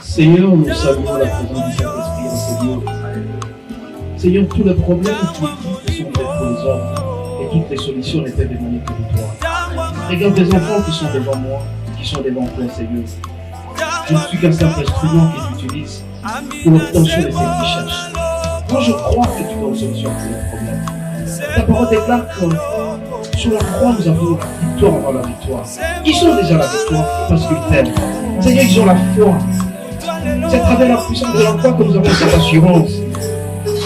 Seigneur, nous saluons la présence du Saint-Esprit en ce lieu. Seigneur, tous les problèmes qui sont faits pour les hommes et toutes les solutions n'étaient demandées que de toi. Regarde des enfants qui sont devant moi, qui sont devant toi, Seigneur. Je ne suis qu'un simple instrument que tu utilises pour l'obtention de ces recherches. Moi, je crois que tu donnes solution pour les problèmes. Ta parole déclare que sur la croix, nous avons la victoire avant la victoire. Ils sont déjà la victoire parce qu'ils t'aiment. Seigneur, ils ont la foi. C'est à travers la puissance de la foi que nous avons cette assurance.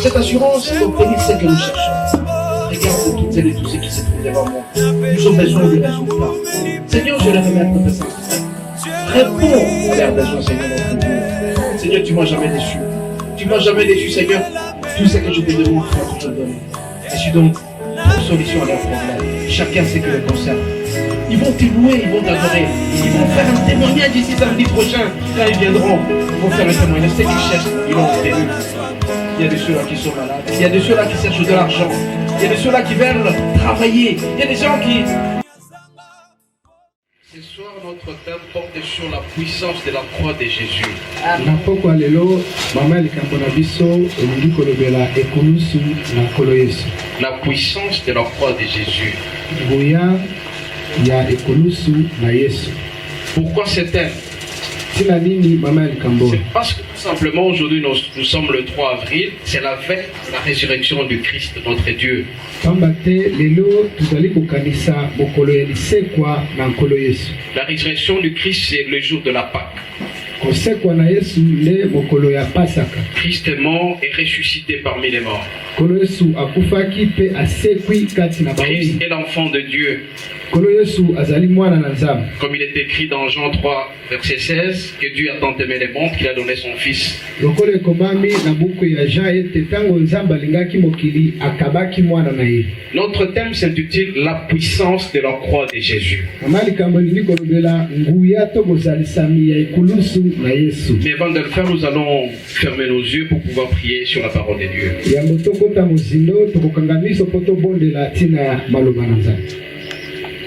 Cette assurance d'obtenir ce que nous cherchons. Regarde toutes celles et tous ceux qui se trouvent devant moi. Nous avons besoin de résultats. Seigneur, je les remets à côté de ça. Réponds à leurs besoins, Seigneur, notre Dieu. Seigneur, tu ne m'as jamais déçu. Tu ne m'as jamais déçu, Seigneur. Tout ce que je te demande, tu m'as toujours donné. Je suis donc pour solution à leurs problèmes. Chacun sait que le concerne. Ils vont te louer, ils vont t'adorer. Ils vont faire un témoignage d'ici samedi prochain. Quand ils viendront, ils vont faire un témoignage. Ceux qui cherchent, ils l'ont obtenu. Il y a de ceux-là qui sont malades. Il y a de ceux-là qui cherchent de l'argent. Il y a de ceux-là qui veulent travailler. Il y a des gens qui... Ce soir, notre thème porte sur la puissance de la croix de Jésus. La puissance de la croix de Jésus. Pourquoi ce thème? C'est parce que tout simplement aujourd'hui nous sommes le 3 avril, c'est la veille de la résurrection du Christ, notre Dieu. La résurrection du Christ, c'est le jour de la Pâque. Christ est mort et ressuscité parmi les morts. Christ est l'enfant de Dieu. Comme il est écrit dans Jean 3, verset 16, que Dieu a tant aimé les mondes qu'il a donné son Fils. Notre thème s'intitule La puissance de la croix de Jésus. Mais avant de le faire, nous allons fermer nos yeux pour pouvoir prier sur la parole de Dieu.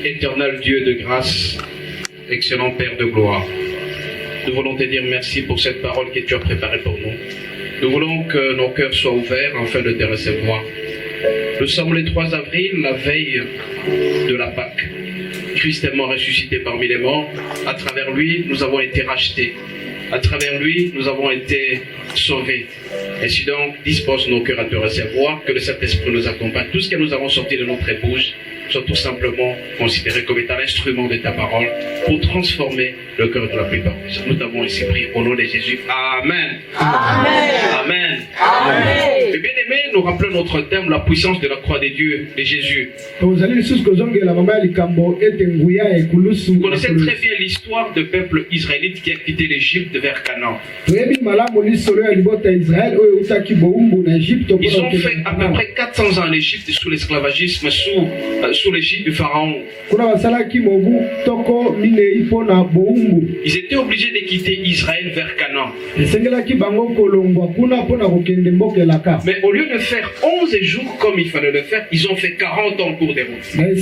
Éternel Dieu de grâce, excellent Père de gloire, nous voulons te dire merci pour cette parole que tu as préparée pour nous. Nous voulons que nos cœurs soient ouverts afin de te recevoir. Nous sommes le 3 avril, la veille de la Pâque. Christ est mort ressuscité parmi les morts. À travers lui, nous avons été rachetés. À travers lui, nous avons été sauvés. Ainsi donc, dispose nos cœurs à te recevoir, que le Saint-Esprit nous accompagne. Tout ce que nous avons sorti de notre bouche soit tout simplement considéré comme étant l'instrument de ta parole pour transformer le cœur de la plupart. Nous t'avons ici prié au nom de Jésus. Amen. Amen. Amen. Amen. Et bien aimé, nous rappelons notre thème, la puissance de la croix de Dieu, de Jésus. Vous connaissez très bien l'histoire du peuple israélite qui a quitté l'Égypte vers Canaan. Ils ont fait à peu près 400 ans en Égypte sous l'esclavagisme, sous l'Égypte du Pharaon. Ils étaient obligés de quitter Israël vers Canaan. Mais au lieu de faire 11 jours comme il fallait le faire, ils ont fait 40 ans pour des routes. Donc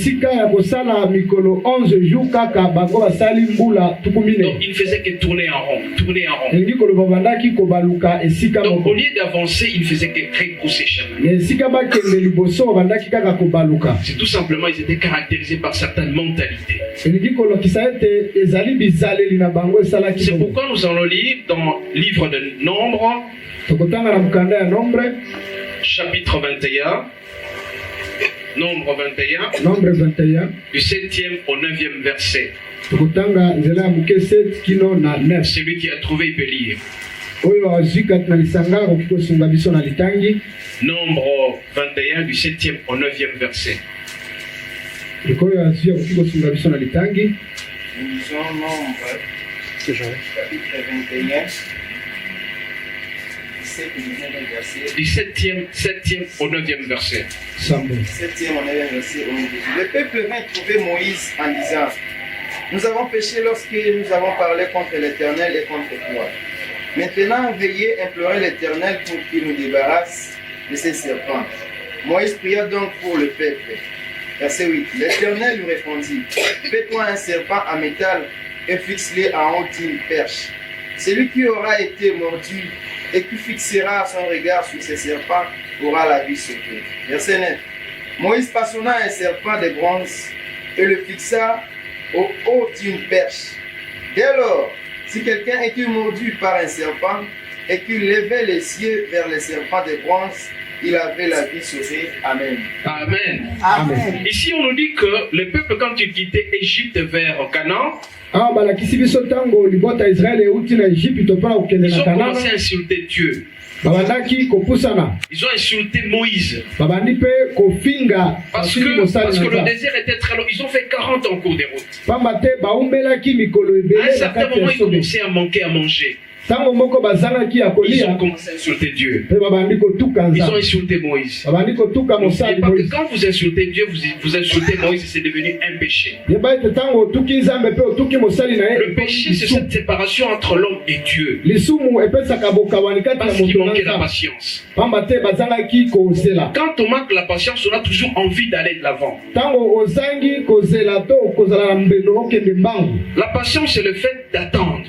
ils ne faisaient que tourner en rond, tourner en rond. Donc au lieu d'avancer, ils ne faisaient que repousser chemin. C'est tout simplement, ils étaient caractérisés par certaines mentalités. C'est pourquoi nous allons lire dans le livre de Nombre, chapitre 21, Nombre 21, du 7e au 9e verset. Celui qui a trouvé, il peut lire. Nombre 21, du 7e au 9e verset. Nous lisons Nombre, chapitre 21, du 7e au 9e verset. 7e au 9e verset. Le peuple vint trouver Moïse en disant: nous avons péché lorsque nous avons parlé contre l'Éternel et contre toi. Maintenant, veuillez implorer l'Éternel pour qu'il nous débarrasse de ces serpents. Moïse pria donc pour le peuple. Verset 8. L'Éternel lui répondit: fais-toi un serpent en métal et fixe-le en haut d'une perche. Celui qui aura été mordu et qui fixera son regard sur ces serpents aura la vie sauvée. Verset 9. Moïse façonna un serpent de bronze et le fixa au haut d'une perche. Dès lors, si quelqu'un était mordu par un serpent et qu'il levait les yeux vers le serpent de bronze, il avait la vie sauvée. Amen. Amen. Amen. Ici, on nous dit que le peuple, quand il quittait Égypte vers Canaan, Ah, balakisi biso tango libota Israël euti na Egypte mpona kokende ils na ont Kanaan. commencé à insulter Dieu. Babandaki kopusana. Ils ont insulté Moïse. Babandi pe kofinga Parce basili que mosali na le Nzambe. désert était très long. Ils ont fait 40 ans en cours de route. Pamba te baumbelaki mikolo À un ebele na certain kati moment, ya ils sobe. commençaient à manquer à manger. Tango moko bazangaki ya Ils ont kolia commencé à insulter Dieu. pe babandi kotuka Ils ont Nzambe. insulté Moïse. Babandi kotuka N'oubliez mosali pas que Moïse. quand vous insultez Dieu, vous insultez Moïse et c'est devenu un péché. Yeba ete tango otuki Nzambe pe otuki mosali na ye. Le péché, c'est cette séparation entre l'homme et Dieu. Lisumu epesaka bokawani kati ya Parce qu'il moto na manquait la Nzambe. patience. Pamba te bazalaki kozela. Quand on manque la patience, on a toujours envie d'aller de l'avant. Tango ozangi kozela to kozala na mbendo okende mbangu. La patience, c'est le fait d'attendre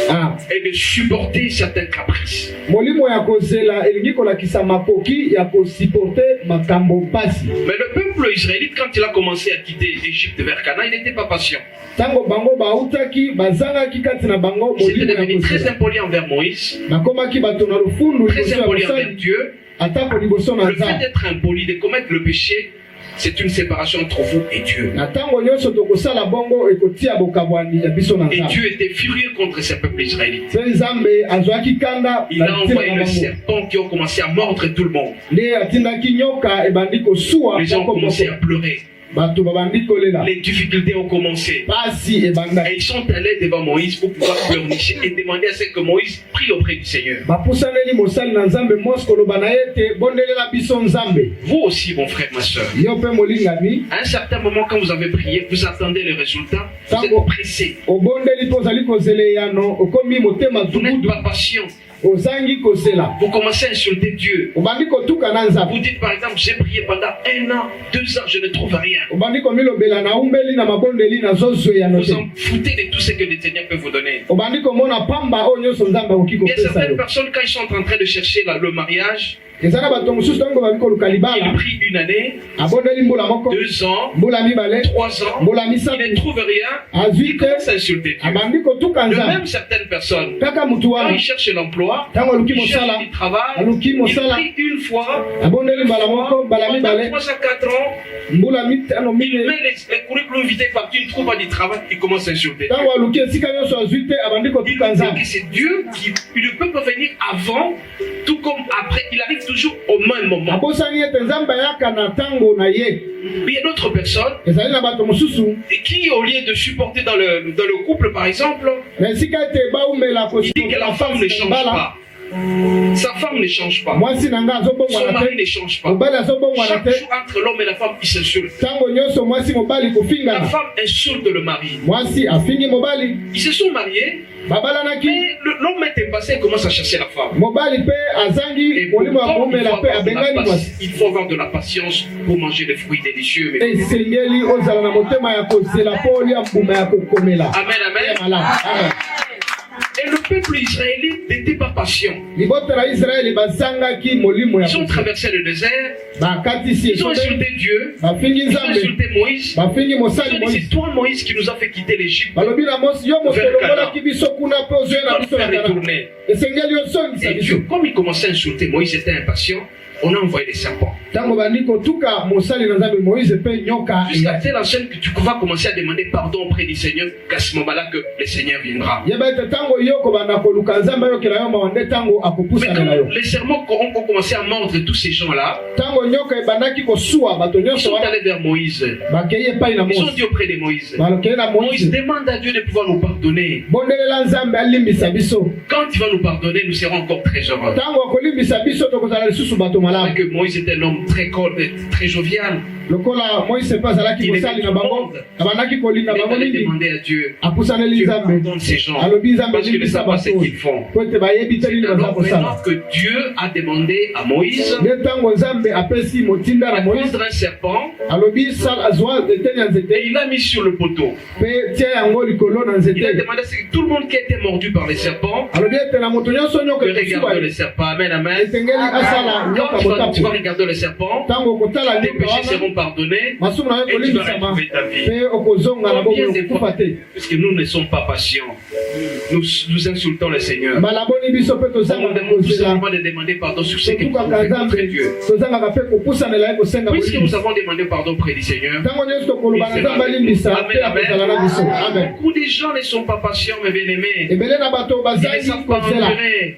Ah, et de supporter certains caprices. molimo ya kozela elingi kolakisa makoki ya kosiporte makambo pasi. Mais le peuple israélite, quand il a commencé à quitter Égypte vers Canaan, il n'était pas patient. Tango bango bautaki bazangaki kati na bango Ils étaient molimo ya devenus très kozela. impolis envers Moïse, Bakomaki bato na lufundu très liboso ya impolis envers mosali Dieu. atako liboso na Le fait Nzambe. d'être impoli, de commettre le péché, c'est une séparation entre vous et Dieu. Na tango nyonso tokosala bongo ekotia bokabwani ya biso na Et Nzambe. Dieu était furieux contre ces peuples israélites. Pe Nzambe azwaki kanda Il a na envoyé ntina le na bango. serpent qui ont commencé à mordre tout le monde. Nde atindaki nyoka ebandi kosuwa Les gens ont moko commencé moko. à pleurer. Bato babandi kolela. Les difficultés ont commencé. Pasi ebanda. Et ils sont allés devant Moïse pour pouvoir pleurnicher et demander à ce que Moïse prie auprès du Seigneur. Bapusaneli mosali na Nzambe mose koloba na ye te bondelela biso Nzambe. Vous aussi, mon frère, ma soeur. Yo pe molingami À un certain moment, quand vous avez prié, vous attendez le résultat, vous êtes pressé. obondeli mpo ozali kozela eyano okomi motema Vous n'êtes zubudu pas patient. ozangi kozela Vous commencez à insulter Dieu. obandi kotuka na Vous Nzambe dites par exemple, j'ai prié pendant 1 an, 2 ans, je ne trouve rien. obandi komilobela na umbeli na mabondeli nazozwa eyano Vous te en foutez de tout ce que le Seigneur peut vous donner. obandi komona pamba oyo nyonso Nzambe akoki Il y a kopesa certaines yo personnes, quand ils sont en train de chercher le mariage, eza na bato mosusu ntango babi koluka ils libala prient 1 année, abondeli mbula moko 2 ans, mbula mibale 3 ans, mbula ils ne misato trouvent rien, azwi ils te commencent à insulter Dieu. abandi kotuka De Nzambe même, certaines personnes, kaka mutu quand wana ils cherchent l'emploi, ntango aluki ils mosala cherchent du travail, aluki ils mosala prient 1 fois, abondeli mbala moko mbala pendant mibale 3 à 4 ans, mbula mitano il mine met les curriculums vitae partout, il ne trouve pas du travail, il commence à insulter Dieu. ntango aluki esika nyonso azwi te abandi Il kotuka dit Nzambe que c'est Dieu qui ne peut pas venir avant, tout comme après, il arrive toujours au même moment. abosani ete Nzambe ayaka na ntango na ye Il y a d'autres personnes ezali na bato mosusu et qui, au lieu de supporter dans le couple, par exemple, na esika ete baumela il dit que la femme ne change mbala pas. Sa femme ne change pas. mwasi na nga Son azobongwana mari te ne change pas. mobali azobongwana Chaque te jour entre l'homme et la femme, il s'insulte. ntango nyonso mwasi mobali La kofingana femme insulte le mari. mwasi afingi mobali Ils se sont mariés, babalanaki mais l'homme est impassé et commence à chercher la femme. mobali mpe azangi Et molimo ya pourtant, komela mpe abengani mwasi il faut avoir de la patience pour manger des fruits délicieux. Mais... esengeli ozala na motema ya kozela mpo olia mbuma ya kokomela Amen, amen. malamu amen. Et le peuple israélite n'était pas patient. libota na israeli bazangaki molimo ya Ils ont kozela traversé le désert, bakatisi ils ont esobe insulté Dieu, bafingi ils ont Nzambe insulté Moïse. bafingi Ils mosali ont dit, Moïse c'est toi Moïse qui nous a fait quitter l'Égypte. balobi na mosi yo moto olongolaki biso kuna mpe ozwe na On biso fait na kana retourner. esengeli osongisa Et biso Dieu, comme il commençait à insulter Moïse, était impatient, on a envoyé des serpents. ntango bandi kotuka mosali na Nzambe Moïse mpe nyoka Jusqu'à telle enseigne que tu vas commencer à demander pardon auprès du Seigneur, qu'à ce moment-là que le Seigneur viendra. yeba ete ntango yo kobanda koluka Nzambe ayokela yo mawa nde ntango Mais akopusanela yo quand les serments ont commencé à mordre tous ces gens-là, ntango nyoka ebandaki kosuwa bato ils nyonso sont wana allés vers Moïse. bakei epai na Ils ont Moïse dit auprès de Moïse, balokeli na Moïse Moïse demande à Dieu de pouvoir nous pardonner. bondelela Nzambe alimbisa biso Quand il va nous pardonner, nous serons encore très heureux. ntango akolimbisa biso tokozala lisusu bato C'est vrai malamu que Moïse était un homme très jovial. lokola Moïse pas alaki Il kosali aimait na tout le bango monde. abanaki kolinga Il bango allait mingi demander à Dieu. apusaneli Dieu nzambe pardonne ces gens alobi nzambe parce qu'ils ne limbisa savent pas ce bato qu'ils font. po ete bayebi te C'est nini baza alors kosala maintenant que Dieu a demandé à Moïse nde ntango nzambe apesi motinda na de Moïse prendre un serpent alobi azwa eteni ya et nzete il l'a mis sur le poteau. mpe tia yango likolo na Il a nzete demandé à ce que tout le monde qui était mordu par les serpents alobi ete na moto nyonso nyoka de regarder le serpent. Amen, amen. etengeli asala nyoka Quand tu vas motapo regarder le serpent, ntango okotala tes nyoka péchés wana seront pardonnés masumu na yo et tu vas ekolimbisama retrouver ta vie. mpe okozonga na Combien bokono de kokufa fois, te puisque nous ne sommes pas patients, nous insultons le Seigneur. mbala boni biso mpe On nous tozangaka demande tout kozela simplement de demander pardon sur ce que nous avons tokukaka fait contre nzambe Dieu. tozangaka mpe kopusanela ye kosenga Puisque nous bolimbisa avons demandé pardon auprès du Seigneur, ntango nyonso tokoloba na il nzambe sera avec nous. alimbisa Amen, mpe akozala na amen. biso amen Beaucoup de gens ne sont pas patients, mes bien-aimés. ebele na bato Ils ne bazali savent pas kozela endurer.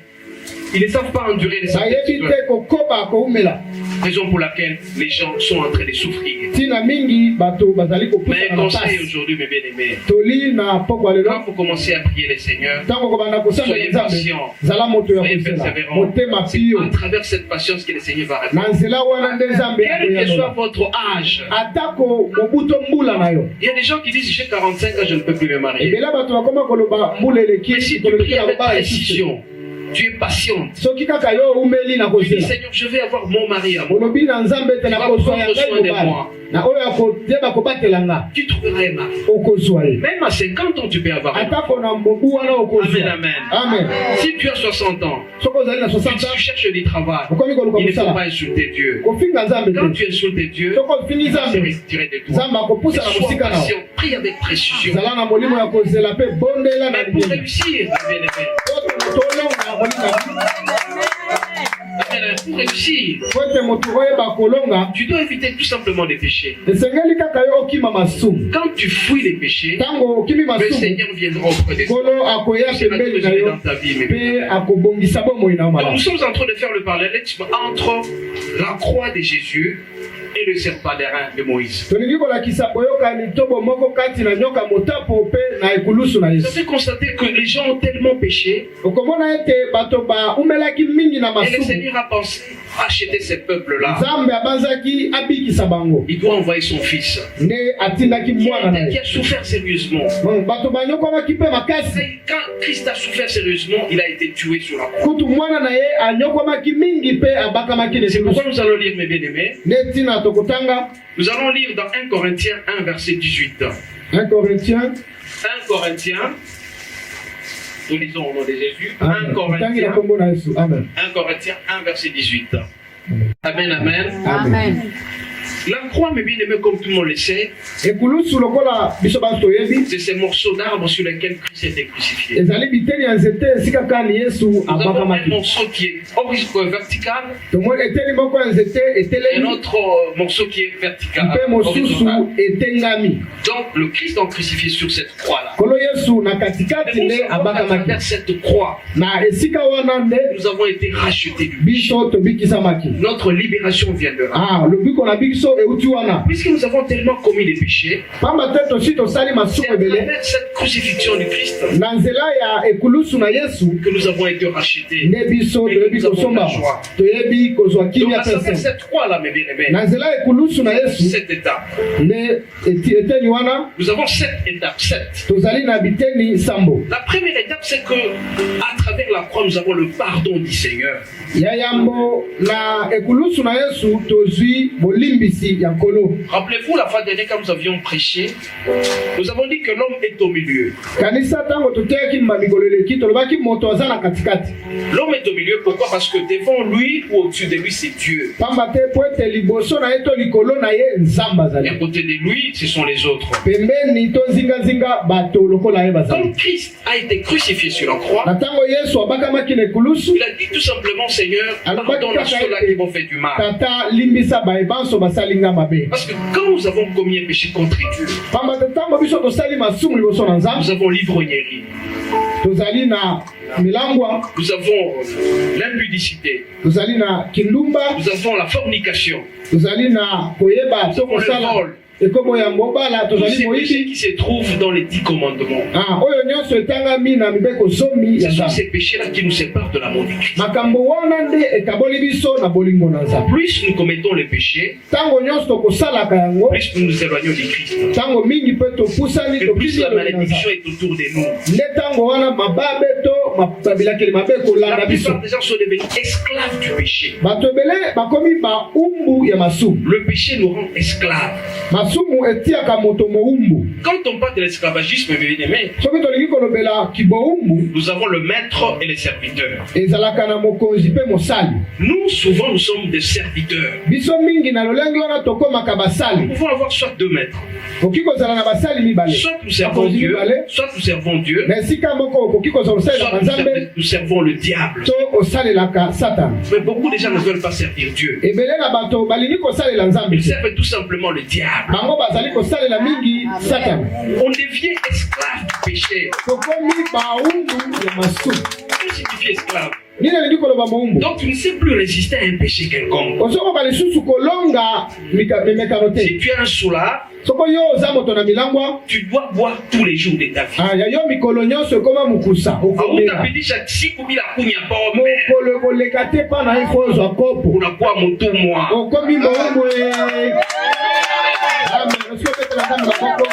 Ils ne savent pas endurer les bayebi sacrifices. te kokoba koumela Raison pour laquelle les gens sont en train de souffrir. ntina mingi bato bazali Mais un kopusana na conseil pasi aujourd'hui, mes bien-aimés. toli na pokwa Quand lelo vous commencez à prier le Seigneur, ntango kobanda kosambela soyez nzambe patient, zala moto ya soyez kozela persévérant. motema C'est pio à travers cette patience que le Seigneur va na répondre. nzela wana nde nzambe Quel que soit akoyanola votre âge, atako mobuto mbula na yo il y a des gens qui disent j'ai 45 ans, je ne peux plus me marier. ebele bato bakoma koloba mbula eleki Mais si tu koleki pries na avec kobala esuse précision, tu es patiente. soki kaka yo umeli na Tu dis kozela Seigneur, je vais avoir mon mari à moi. olobi na nzambe ete na kozwa ya ngai mobali na oyo akoyeba kobatela nga Tu trouveras un mari. okozwa ye Même à 50 ans, tu peux avoir un mari. atako na mobu wana Amen, okozwa amen. amen Si tu as 60 ans, soki ozali na si 60 tu ans cherches du travail, okomi koluka il ne faut kosala pas insulter Dieu. kofinga nzambe Quand te tu insultes Dieu, soki ofini il va se nzambe retirer de toi. nzambe akopusa na Sois mosika na yo patient, prie avec précision. zala na molimo ya kozela mpe bondela na Mais pour ligenga réussir, bien-aimé, tolonga na kolinga pour réussir, po ete moto oyeba kolonga tu dois éviter tout simplement les péchés. esengeli kaka yo okima masumu Quand tu fuis les péchés, ntango okimi le masumu Seigneur viendra auprès de toi. nkolo akoya C'est la pembeni na tragédie yo dans ta vie, mes mpe bien-aimés. akobongisa bomoi na yo Donc, malamu nous sommes en train de faire le parallélisme entre la croix de Jésus et le serpent d'airain de Moïse. tolingi kolakisa boyokani tobo moko kati na nyoka motapo mpe na ekulusu na Vous yesu avez constaté que les gens ont tellement péché okomona ete bato baumelaki mingi na et le masumu Seigneur a pensé racheter ce peuple-là. nzambe abanzaki abikisa bango Il doit envoyer son fils nde atindaki mwana na qui ye a souffert sérieusement. bato banyokwamaki mpe makasi Quand Christ a souffert sérieusement, il a été tué sur la croix. kutu mwana na ye anyokwamaki mingi mpe abakamaki na C'est ekulusu pourquoi nous allons lire, mes bien-aimés. nde ntina tokotanga Nous allons lire dans 1 Corinthiens 1, verset 18. 1 Corinthiens 1 Corinthiens, nous lisons au nom de Jésus. 1 tangi na Corinthiens, kombo na yesu amen 1 Corinthiens 1, verset 18. Amen, amen. Amen. La croix, mes bien-aimés, comme tout le monde le sait, ekulusu lokola biso bantu toyebi c'est ces morceaux d'arbre sur lesquels Christ a été crucifié. ezali biteni ya nzete esika kani yesu Nous avons un abakamaki morceau qui est vertical tomoni eteni moko ya nzete et un etelemi autre morceau qui est vertical. mpe mosusu horizontal. etengami Donc, le Christ a crucifié sur cette croix-là. kolo yesu na Mais katikati nous nde savons qu'à abakamaki travers cette croix, na esika wana nde nous avons été rachetés du péché. biso tobikisamaki Notre libération viendra. lobiko na biso euti wana Puisque nous avons tellement commis des péchés, pamba te tosi tosali c'est masumu à ebele travers cette crucifixion du Christ na nzela ya ekulusu na yesu que nous avons été rachetés. nde biso Et toyebi nous avons kosomba la joie. toyebi kozwa Donc, kimia à travers pese cette croix-là, mes bien-aimés, na nzela ya ekulusu na yesu cette étape, nde eteni wana nous avons 7 étapes, 7. tozali na biteni sambo La première étape, c'est que à travers la croix, nous avons le pardon du Seigneur. ya yambo na ekulusu na yesu tozwi bolimbisi ya nkolo Rappelez-vous, la fois dernière, quand nous avions prêché, nous avons dit que l'homme est au milieu. kanisa ntango toteyaki ma mikolo eleki tolobaki moto aza na katikati L'homme est au milieu, pourquoi? Parce que devant lui ou au-dessus de lui, c'est Dieu. pamba te po ete liboso na ye to likolo na ye nzambe Et azali à côté de lui, ce sont les autres. pembeni to nzingazinga bato lokola ye bazali Quand Christ a été crucifié sur la croix, na ntango yesu abakamaki na ekulusu il a dit tout simplement, Seigneur, Alors, pardonne à ceux-là qui m'ont fait du mal. tata limbisa bayebanso basalinga mabe Parce que quand nous avons commis un péché contre Dieu, pamba te ntango biso tosali masumu liboso na nzambe nous avons l'ivrognerie, tozali na milangwa nous avons l'impudicité, tozali na kindumba nous avons la fornication, tozali na koyeba nous to avons le kosala vol, Ekomo ya mobala Tous tozali ces péchés moyibi. qui se trouvent dans les 10 commandements. Oyo nyonso etangami na mibeko zomi Ce ya sont Nzambe. ces péchés-là qui nous séparent de l'amour du Christ. Makambo wana nde ekaboli biso na bolingo na Nzambe. Plus nous commettons les péchés, Tango nyonso tokosalaka yango, plus nous nous éloignons du Christ. tango mingi mpe topusani Et plus la tokimi na malédiction Nzambe. est autour de nous. Nde tango wana mababe to mabilakeli mabe La kolanda biso. plupart des gens sont devenus esclaves du péché. Bato ebele bakomi baumbu ya masumu. Le péché nous rend esclaves. Masumu etiaka moto moumbu. Quand on parle de l'esclavagisme, bien aimé, Soki tolingi kolobela kiboumbu, nous avons le maître et les serviteurs. ezalaka na mokonzi mpe mosali. Nous, souvent, nous sommes des serviteurs. Biso mingi na lolenge wana tokomaka Nous basali. pouvons avoir soit deux maîtres. Okoki kozala na basali mibale. Soit nous servons Bakonzi Dieu, mibale. soit nous servons Dieu, Na esika moko okoki kozala osalelaka soit Nzambe nous servons le diable. to osalelaka Satan. Mais beaucoup de gens ne veulent pas servir Dieu. Ebele na bato balingi kosalela Nzambe Ils te. servent tout simplement le diable. Bango bazali kosalela mingi Satan. On devient esclave du péché. Tokomi baumbu ya masumu. Que signifie esclave? Nini alingi koloba moumbu? Donc tu ne sais plus résister à un péché quelconque. Osokoka lisusu kolonga memekano te. Si tu es un soulard, Soko yo oza moto na milangwa, tu dois boire tous les jours de ta vie. ya yo mikolo nyonso ekoma mukusa. Okomela. Autabidisha siku bila kunywa pombe. Mokolo ekoleka te mpa na ye mpo ozwa kopo. Unakuwa mutumwa. Okomi moumbu e. Amen. Osi opetela Nzambe bakoko.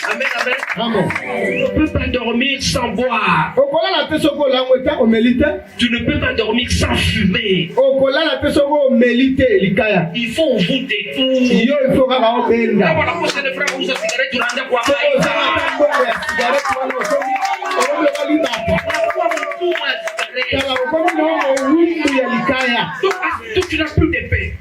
Amen, amen. Amen. Tu ne peux pas dormir sans boire. Okolala te soko olango ete omeli te. Tu ne peux pas dormir sans fumer. Okolala te soko omeli te likaya. Il faut voûter tout. Yo ifo kaka obenda. Kama unakosa de frère uza cigarette unaenda kwa Soko maika. ozanga ta mbongo ya sigareti wana okomi. Okomi libata. Unakuwa mtumwa ya cigarette. Kala okomi na owumbu ya likaya. Donc tu n'as plus de paix.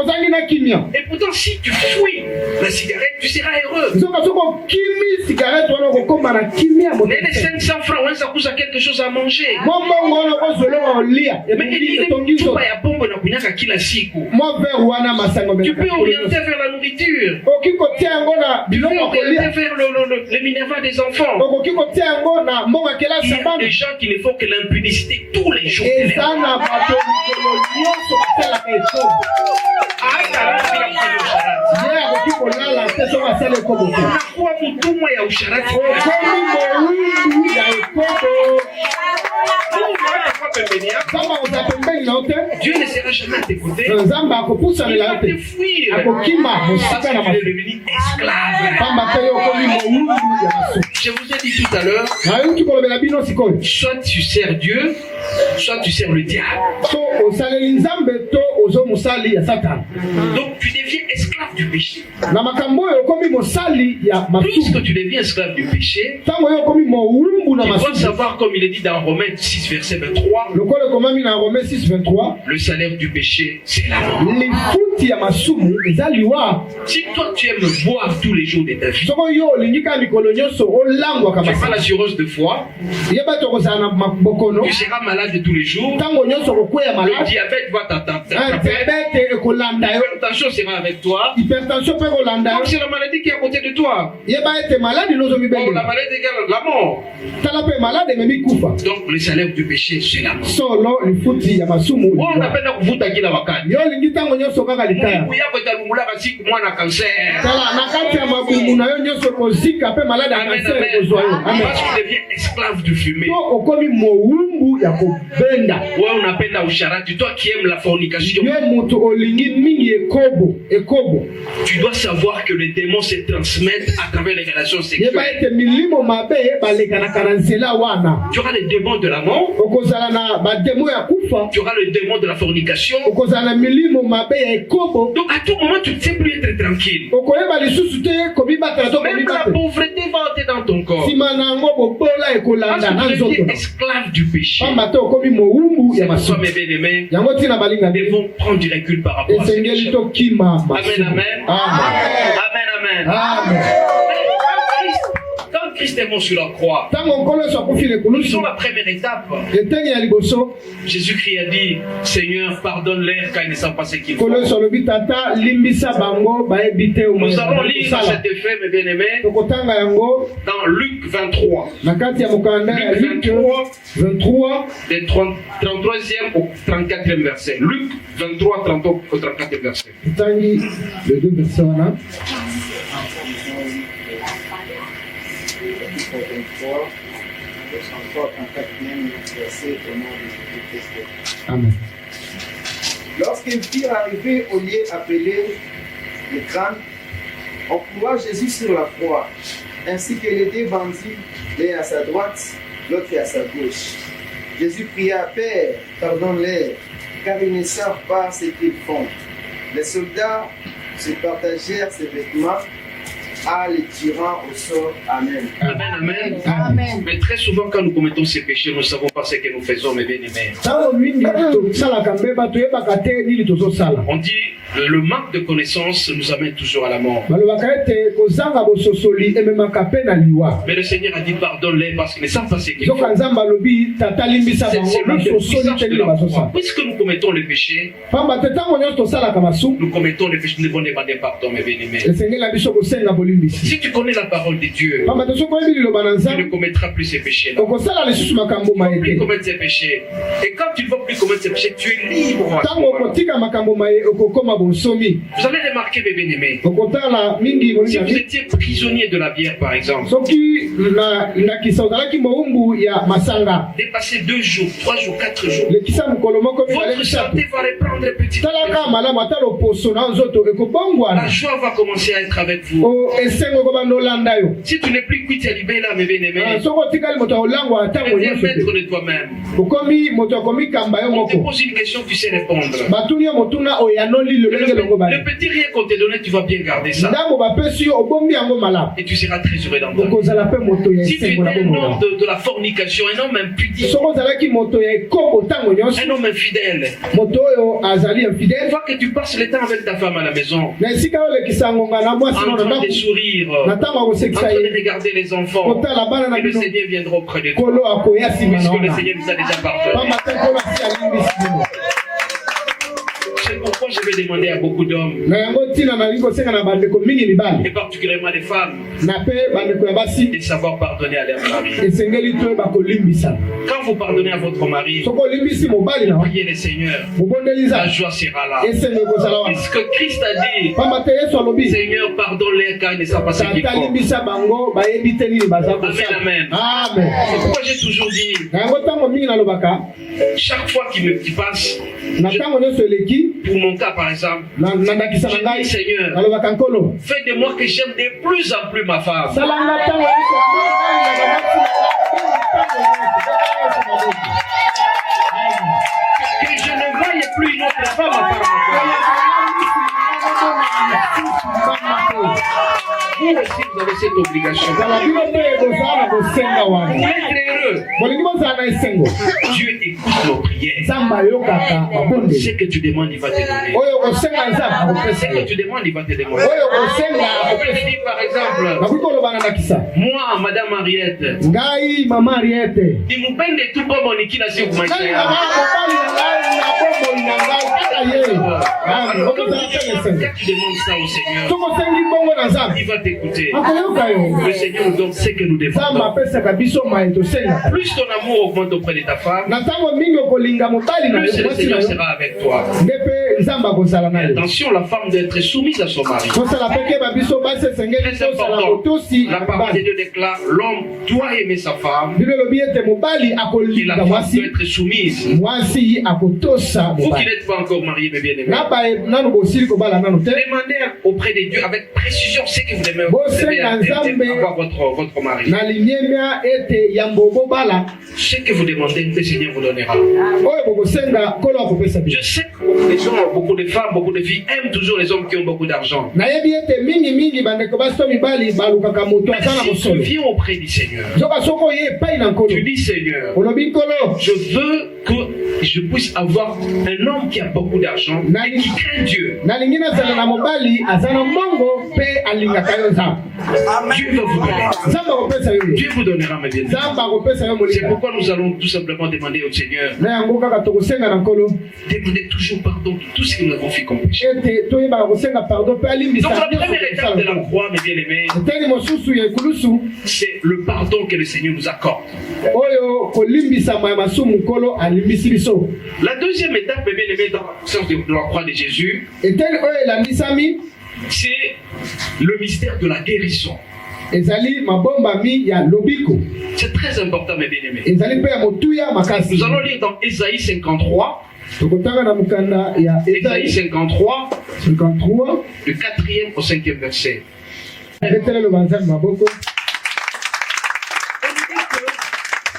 Ozangi na kimia. Et pourtant si tu fuis la cigarette, tu seras heureux. Soka soko kimi sigareti wana okokoma na kimia moto. Mais les 500 francs, on s'accuse quelque chose à manger. Mbongo wana kozoloka olia. Mais il Etongizo. ya pombe na kunyaka kila siku. Mo verre wana masango Tu peux orienter vers la nourriture. okoki kotia yango na Tu peux biloko orienter kolia. vers le minerva des enfants. Okoki kotia yango na mbongo ya Il y kelasi a bana. des gens qui ne font que l'impunicité tous les jours. Eza na bato mikolo nyonso basalaka ekobo. Ye akoki kolala te soki asala ekobo te. Unakuwa mtumwa ya usharati. Okomi mowumbu ya ekobo. Nzambe akoza pembeni na yo te. Dieu ne sera jamais à tes côtés. Nzambe Il akopusanela yo va te te. fuir. Akokima Parce mosika na que tu es masu. devenu esclave. Pamba te yo okomi mowumbu ya masu. Je vous ai dit tout à l'heure, Nayuki kolobela bino sikoyo. soit tu sers Dieu, soit tu sers le diable. So osaleli Nzambe to ozo mosali ya Satan. Donc tu deviens esclave du péché. Na makambo oyo okomi mosali ya Puisque masumu. tu deviens esclave du péché, Ntango yo okomi mowumbu na tu dois masumu. savoir, comme il est dit dans Romains 6, verset 23, Lokola ekomami na Romains 6:23, le salaire du péché, c'est la mort. lifuti ya masumu eza liwa. Si toi tu aimes boire tous les jours de ta vie, Soko yo olingi kaka mikolo nyonso olangwaka tu n'as pas la masumu. cirrhose de foie, Yeba te okozala na mabokono. tu seras malade tous les jours, Ntango nyonso okokweya le malade. diabète va t'atteindre, Diabete ekolanda yo. l'hypertension sera avec toi. Hypertension mpe kolanda Donc yo. c'est la maladie qui est à côté de toi. Yeba ete maladi Donc la nozomibengela. maladie égale la mort. Tala mpe malade ememi kufa. Donc le salaire du péché, c'est la mort. Solo lifuti ya masumu. On appelle la kuvuta kila wakati. Yo olingi ntango nyonso kaka likaya. Mungu yako italungulaka siku mwana cancer. Tala na kati ya mabumu na yo nyonso kozika mpe malade ya Amen, kanser amen. ekozwa yo. Amen. Parce que tu deviens esclave du fumer. To okomi mowumbu ya kobenda. Ouais, on appelle la usharati. Toi qui aimes la fornication, Yo moto olingi mingi ekobo. tu dois savoir que les démons se transmettent à travers les relations Yeba sexuelles. ete milimo mabe balekanaka na nzela wana. Tu auras les démons de la mort, Okozala na bademo ya kufa. tu auras le démon de la fornication. Okozala na milimo mabe ya ekobo. Donc à tout moment, tu ne sais plus être tranquille. Okoyeba lisusu te komibatela to Même la komibate. pauvreté va entrer dans ton corps. Nsima na yango bobola Parce ekolanda na que tu nzoto deviens na. esclave du péché. Pamba te okomi mowumbu ya C'est pourquoi, masumu. mes bien-aimés, Yango ntina balinga nous te. devons prendre du recul par rapport à ces Esengeli péchés. tokima Amen, masumu. amen. Amen. Amen, amen. Amen. Quand Christ est mort sur la croix, Tango nkolo Yesu akufi na nous ekulusu sommes la première étape. eteni ya liboso Jésus-Christ a dit, Seigneur, pardonne-leur car ils ne savent pas ce qu'ils font. nkolo Yesu alobi tata limbisa bango bayebi te Nous allons lire cet effet, mes bien-aimés, tokotanga yango dans Luc 23. na kati ya mokanda ya Luc Luc 23, 23 des 33e au 34e verset. Luc 23, 33 au 34e verset. tutangi le 2 verset wana 23, 34e verset au nom de Jésus-Christ. amen. Lorsqu'ils firent arriver au lieu appelé le crâne, on cloua Jésus sur la croix, ainsi que les deux bandits, l'un à sa droite, l'autre à sa gauche. Jésus pria, Père, pardonne-les, car ils ne savent pas ce qu'ils font. Les soldats se partagèrent ses vêtements à les tirant au sort. Amen. Amen, amen. Mais très souvent, quand nous commettons ces péchés, nous ne savons pas ce que nous faisons, mes bien-aimés. ntango mingi tosalaka mbeba toyebaka te nini tozosala On dit le manque de connaissance nous amène toujours à la mort. balobaka ete kozanga bososoli ememaka mpe na liwa Mais le Seigneur a dit pardonne-les parce qu'ils ne savent pas ce qu'ils font. soka nzambe alobi tata limbisa C'est bango l'une des basosoli puissances te de nini la croix. bazosala Puisque nous commettons le péché, pamba te ntango nyonso tosalaka masumu nous commettons le péché, nous devons demander pardon, mes bien-aimés. esengeli na biso kosenga bolimbisi Si tu connais la parole de Dieu, pamba te soki oyebi liloba na tu ne nzambe commettras plus ces péchés-là. okosala lisusu makambo Tu ne vas maye plus te commettre ces péchés. Et quand tu ne vas plus commettre ces péchés, tu es libre. à ce ntango moment-là. okotika makambo maye okokoma bonsomi Vous allez remarquer, mes bien-aimés, okotala mingi si moninga vous étiez prisonnier de la bière, par exemple, soki na ndakisa ozalaki mowumbu ya masanga dépasser 2 jours, 3 jours, 4 jours, lekisa mokolo moko mibale votre misato santé va reprendre petit à talaka petit. malamu ata loposo na nzoto La ekobongwana joie va commencer à être avec vous. esengo ekobanda olanda yo Si tu n'es plus cuit à libé là, mes bien-aimés, soki otikali moto akolangwa ntango deviens nyonso maître te de toi-même. okomi moto akomi kamba yo On te moko pose une question, tu sais répondre. batuni yo motuna oyanoli lolenge longo Le bale petit rien qu'on te donne, tu vas bien garder ça. ntango bapesi yo obombi yango malamu Et tu seras très heureux dans ta vie. okozala mpe moto ya Si tu esengo na étais un bomona homme de la fornication, un homme impudique, soki ozalaki moto ya ekoko ntango nyonso un homme infidèle, moto oyo azali une infidèle fois que tu passes le temps avec ta femme à la maison, na esika olekisa ngonga na mwasi en no na train de ndako sourire, na en ntango train akosekisa de ye regarder les enfants, kotala bana na et le bino Seigneur viendra auprès de toi. kolo akoya nsima na Puisque le wana Seigneur nous a déjà pardonné. pamba te kolo asi alimbisi bino C'est pourquoi je vais demander à beaucoup d'hommes, na yango ntina nalingi kosenga na bandeko mingi et mibali particulièrement les femmes, na mpe bandeko ya basi de savoir pardonner à leur mari. esengeli toyeba kolimbisa Quand vous pardonnez à votre mari, soki olimbisi mobali na yo priez le Seigneur, mobondeli la nzambe joie sera là. esengo ekozala wana Puisque Christ a dit, pamba te yesu alobi Seigneur, pardonne-les car ils ne savent pas ce qu'ils tata font. limbisa bango bayebi te nini baza kosala Amen. amen C'est pourquoi j'ai toujours dit, na yango ntango mingi nalobaka chaque fois qu'il passe, na ntango nyonso eleki pour mon cas par exemple, na ndakisa na je dis ngai Seigneur, nalobaka nkolo fais de moi que j'aime de plus en plus ma femme. salanga ntango nyonso Que je ne voie plus une autre femme à part ma femme. Vous aussi, vous avez cette obligation. zala bino mpe kozala na kosenga Pour wana être heureux, bolingi bozala na esengo Dieu écoute nos prières. nzambe ayokaka Ce babondeli que tu demandes, il va te donner. oyo kosenga nzambe Ce akopesa que yo tu demandes, il va te demander. oyo kosenga Je peux te akopesa dire par exemple, nakoki koloba na ndakisa moi, Madame Henriette, ngai mama ariete nimupende tu kama nikila siku maisha ngai yangu. mobali na ngai na bomoi na ngai kaka ye okozala mpe na esengo Quand tu demandes ça au Seigneur, tokosengi bongo na nzambe il va t'écouter. akoyoka yo Le Seigneur nous donne ce que nous nzambe demandons. apesaka biso maye tosengaka Plus ton amour augmente auprès de ta femme, na ntango mingi okolinga mobali na plus yo le mwasi na Seigneur yo sera avec toi. nde mpe nzambe akozala na yo Attention, la femme doit être soumise à son mari. tosala mpe keba biso basi esengeli Très tosala important. botosi La parole de Dieu déclare l'homme doit aimer sa femme bino elobi ete mobali et la akolinga femme mwasi doit être soumise. mwasi akotosa Vous qui mobali n'êtes pas encore mariés, mes bien-aimés, nanu bosili kobala nanu te demandez auprès de Dieu avec précision ce que vous devez avoir votre mari. na limiemia ete yambo bobala Ce que vous demandez, le Seigneur vous donnera. oyo bokosenga kolo akopesa biso Je sais que les gens, beaucoup de femmes, beaucoup de filles aiment toujours les hommes qui ont beaucoup d'argent. nayebi ete mingi bandeko baso mibali balukaka moto aza na Mais si tu mosolo viens auprès du Seigneur, nzoka soko oye epai na nkolo tu dis Seigneur, olobi nkolo je veux que je puisse avoir un homme qui a beaucoup d'argent et qui craint Dieu. nalingi nazala na mobali aza na mbongo mpe alingaka yo nzambe. Dieu va vous donner. Nzambe akopesa yo ye. Dieu vous donnera, mes bien-aimés. Nzambe akopesa yo C'est molingaka. pourquoi nous allons tout simplement demander au Seigneur, na yango kaka tokosenga na nkolo demander toujours pardon de tout ce que nous avons fait comme péché. ete toyebaka kosenga pardon mpe alimbisa Donc la première étape de la croix, mes bien-aimés, eteni mosusu ya ekulusu c'est le pardon que le Seigneur nous accorde. oyo kolimbisama ya masumu nkolo alimbisi biso. La deuxième étape, mes bien-aimés, dans la puissance de la croix de Jésus, eteni oyo elandisami c'est le mystère de la guérison. ezali mabombami ya lobiko, C'est très important, mes bien-aimés. ezali mpe ya motuya makasi. Nous allons lire dans Ésaïe 53, tokotanga na mokanda ya Ésaïe Esaïe 53, 53 du 4e au 5e verset. etelelo banzambe maboko.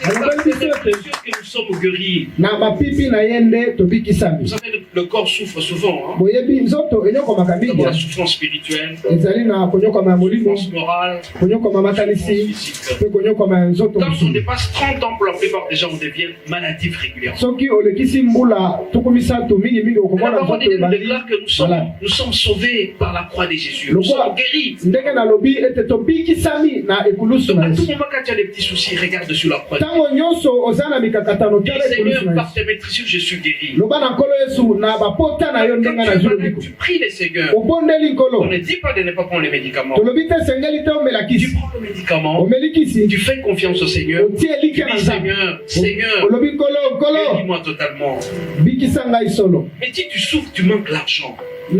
C'est parce que c'est sûr que nous sommes guéris. na mapipi na ye nde tobikisami. Vous savez, le corps souffre souvent. Hein? boyebi nzoto enyokomaka mingi, D'abord la souffrance spirituelle, ezali na konyokoma ya la molimo, souffrance morale, konyokoma la makanisi souffrance physique. mpe konyokoma ya nzoto Quand on mosusu. dépasse 30 ans, pour la plupart des gens, on devient maladif régulièrement. soki olekisi mbula tuku misato mingimingi Mais la okomona parole de nzoto Dieu nous ebandi déclare que nous sommes sauvés par la croix de Jésus. Le Nous quoi? sommes guéris. ndenge nalobi ete tobikisami na ekulusu Donc na à tout Yesu. moment, quand tu as des petits soucis, regarde sur la croix. ntango nyonso oza na mikakatano Dis, tala ekulusu Seigneur, na par Yesu. tes maîtrises, je suis guéri. loba na nkolo Yesu na bapota na yo Quand ndenge tu na es zwi malade, lobiko. tu pries le Seigneur. obondeli On nkolo, ne dit pas de ne pas prendre les médicaments. tolobi te esengeli te omela Tu kisi, prends le médicament, omeli kisi, tu fais confiance au Seigneur. otie Tu elike na dis, nzambe. Seigneur, Seigneur, olobi nkolo, guéris-moi totalement. bikisa ngai solo. Mais si tu souffres, tu manques l'argent.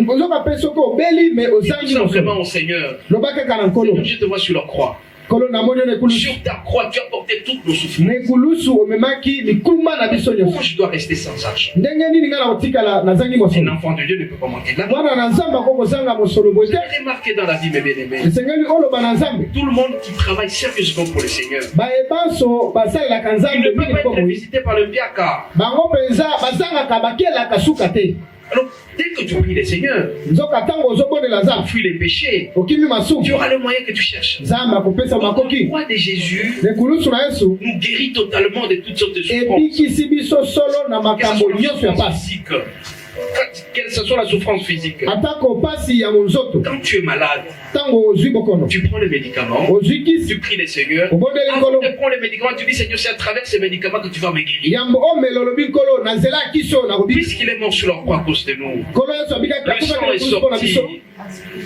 ozoka mpe soki obeli me Dis tout ozangi simplement mosolo, au Seigneur, loba kaka na nkolo, Seigneur, je te vois sur la croix. nkolo namoni yo na ekulusu. Sur ta croix, tu as porté toutes nos souffrances. na ekulusu omemaki mikumba na biso Pourquoi nyonso. je dois rester sans argent? ndenge nini ngai na kotikala nazangi Un mosolo? enfant de Dieu ne peut pas manquer l'argent. mwana na nzambe ako kozanga mosolo boye Vous te. avez remarqué dans la vie, mes bien-aimés, esengeli oloba na nzambe. tout le monde qui travaille sérieusement pour le Seigneur, bayebanso basalelaka il nzambe ne peut mingi pas mpo être boye. visité par le piaka. bango mpenza bazangaka bakelaka suka te. Alors, dès que tu pries le Seigneur, nzoka ntango ozobondela tu nzambe fuis les péchés, okimi masumu, tu auras le moyen que tu cherches. nzambe akopesa Donc, la makoki. croix de Jésus ekulusu na Yesu nous guérit totalement de toutes sortes de souffrances. ebikisi biso solo na Que ce makambo soit la nyonso ya souffrance pasi. physique, que ce soit la souffrance physique. atako pasi ya monzoto, Quand tu es malade, ntango ozwi bokono, tu prends le médicament, ozwi kisi, tu pries le Seigneur. obondeli Avant nkolo, de prendre le médicament, tu dis Seigneur, c'est à travers ces médicaments que tu vas me guérir. yambo omela olobi nkolo na nzela ya kisi oyo nakobiki. Puisqu'il est mort sur la croix à cause de nous, nkolo Yesu abikaki le sang akufaki est ekulusu mpo na biso. sorti.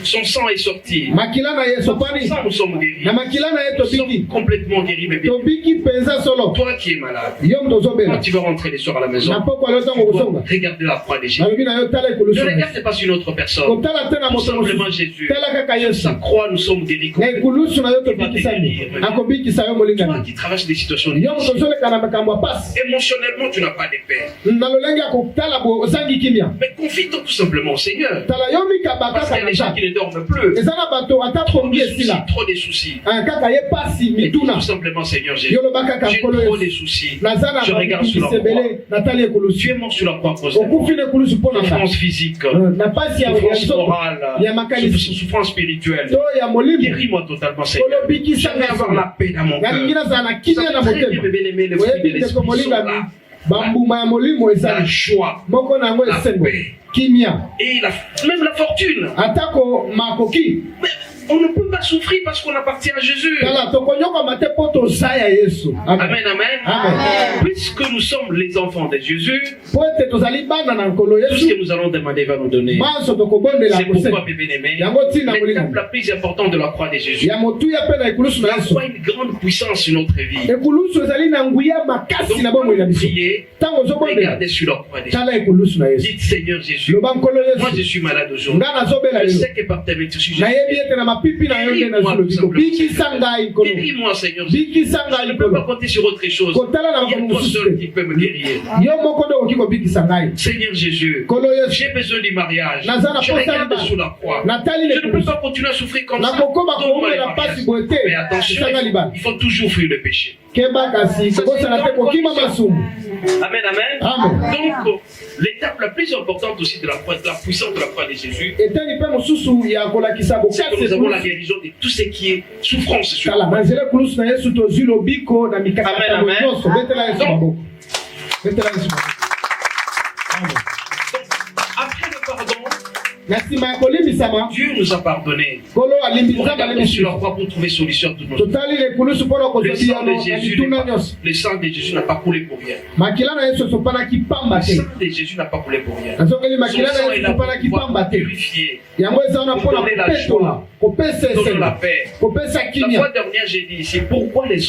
Son sang est sorti. makila na ye sopani, Sans nous sommes guéris. na makila na ye Nous sommes tobiki, complètement guéris, mes bien. tobiki mpenza solo. Toi qui es malade, yo moto quand ozobela tu vas rentrer les soirs à la maison, na pokwa leo ntango tu dois kozonga, regarder la croix de Jésus. nalobi na yo tala Ne ekulusu na Yesu. regarde pas sur une autre personne. kotala te na Tout moto simplement mosusu, Jésus. tala kaka Yesu. Sa croix, nous sommes guéris. na ekulusu na yo Il va te tobikisami, guérir. akobikisa yo Toi molingani. qui traverses des situations yo moto difficiles, ozoleka na makambo ya pasi, émotionnellement, tu n'as pas de paix. na lolenge ya kotala bo ozangi kimia, Mais confie-toi tout simplement au Seigneur. tala yo mikaba Parce qu'il y kaka a na des gens nzambe. qui ne dorment plus. eza na bato ata pongi esila, Trop de soucis. kaka ye pasi Et dis mituna, tout simplement, Seigneur Jésus, yo loba kaka j'ai nkolo trop de Yesu. soucis. naza na Je regarde sur la babikisi croix. ebele natali Tu ekulusu, es mort sur la croix à cause de moi. okufi na ekulusu mpo na nga, Souffrance physique, na pasi ya souffrance nzoto, morale, ya makanisi, souffrance spirituelle. to ya molimo, Guéris-moi totalement, Seigneur. kolobikisa Je veux avoir la paix dans mon nalingi cœur. nazala na Vous kimia na savez très bien, motema. mes bien-aimés, les fruits de oyebi ndeko l'esprit sont molingami, là. bambuma ya molimo La ezali joie moko na yango la esengo, paix. kimia, et même la fortune. atako makoki. Mais on ne peut pas souffrir parce qu'on appartient à Jésus. tala tokonyokama te mpo toza ya Yesu. Amen, amen. Amen. Puisque nous sommes les enfants de Jésus, po ete tozali bana na nkolo tout ce que Yesu, nous allons demander va nous donner. maso tokobondela C'est pourquoi, kosenga mes bien-aimés, yango ntina l'étape molingami la plus importante de la croix de Jésus, ya motuya mpe na ekulusu na la Yesu. croix a une grande puissance sur notre vie. ekulusu ezali na nguya makasi Donc, na quand bomoi na vous biso. priez, ntango ozobondela regardez sur la croix de Jésus. tala ekulusu na Yesu, Dites, Seigneur Jésus, loba nkolo moi je Yesu, suis malade aujourd'hui. nga nazobela Je lelo, sais que par tes métiers, je nayebi suis ete na mapipi na yo nde nazwi lobiko, bikisa ngai nkolo, Guéris-moi, Seigneur Jésus. bikisa Je ngai ne peux pas nkolo, compter sur autre chose. kotala na Il y a makambo toi mosusu seul te, qui peut me guérir. yo moko nde okoki kobikisa ngai Seigneur Jésus, nkolo Yesu. j'ai besoin du mariage. Nazana Je posa regarde libala. sur la croix. natali Je ne peux lekulusu, pas continuer à souffrir comme ça. nakokoma Donne-moi le koomela pasi mariage. boye te, Mais attention, esanga libala, il faut toujours fuir le péché. keba kasi kokosala te kokima masumu. Amen, amen. Amen. Donc, l'étape la plus importante aussi de la croix, de la puissance de la croix de Jésus, eteni mpe mosusu ya kolakisa c'est que nous bokasi avons la ekulusu. guérison de tout ce qui est souffrance sur tala na nzela ekulusu na Yesu tozwi lobiko na Amen, mikakatano amen. nyonso. betela Yesu Donc, maboko, betela Yesu maboko. Dieu nous a pardonné. Kolo On regarde sur alimbisa la croix pour trouver solution à tous nos totali lekulusu mpona le sang kozwa de Jésus bituna nyonso. le sang de Jésus n'a pas coulé pour rien. Makila na Yesu esopanaki pamba Le te. sang de Jésus n'a pas coulé pour rien. Nazongeli Son makila sang na est Yesu là pour esopanaki pouvoir pamba te. purifier, Yango eza wana mpona donner la kopetola kopesa donner la esengo paix. kopesa La kimia. fois dernière, j'ai dit, c'est pourquoi les